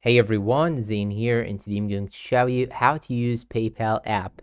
Hey everyone, Zain here, and today I'm going to show you how to use PayPal app.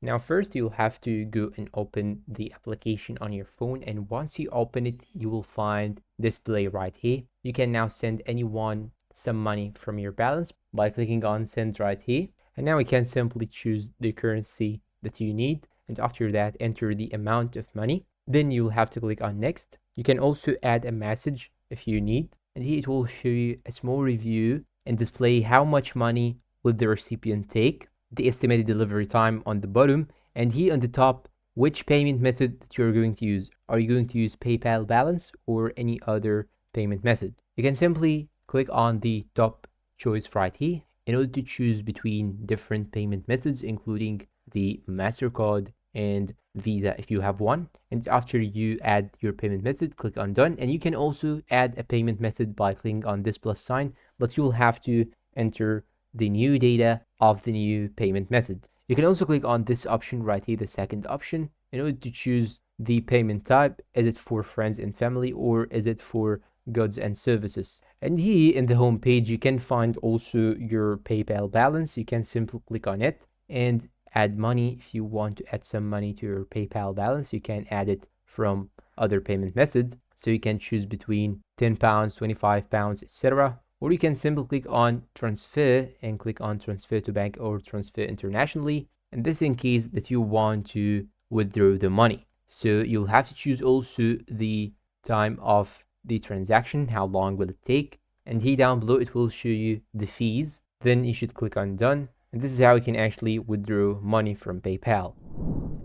Now first you'll have to go and open the application on your phone, and once you open it you will find display right here. You can now send anyone some money from your balance by clicking on send right here, and now we can simply choose the currency that you need, and after that enter the amount of money. Then you'll have to click on next. You can also add a message if you need, and here it will show you a small review and display how much money will the recipient take, the estimated delivery time on the bottom, and here on the top, which payment method that you're going to use. Are you going to use PayPal balance or any other payment method? You can simply click on the top choice right here in order to choose between different payment methods, including the MasterCard and Visa if you have one. And after you add your payment method, click on done. And you can also add a payment method by clicking on this plus sign, but you'll have to enter the new data of the new payment method. You can also click on this option right here, the second option, in order to choose the payment type. Is it for friends and family, or is it for goods and services? And here in the home page, you can find also your PayPal balance. You can simply click on it and add money. If you want to add some money to your PayPal balance, you can add it from other payment methods. So you can choose between £10, £25, etc. Or you can simply click on transfer and click on transfer to bank or transfer internationally. And this in case that you want to withdraw the money. So you'll have to choose also the time of the transaction, how long will it take. And here down below, it will show you the fees. Then you should click on done. And this is how you can actually withdraw money from PayPal.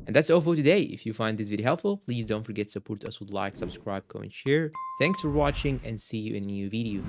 And that's all for today. If you find this video helpful, please don't forget to support us with like, subscribe, comment, share. Thanks for watching and see you in a new video.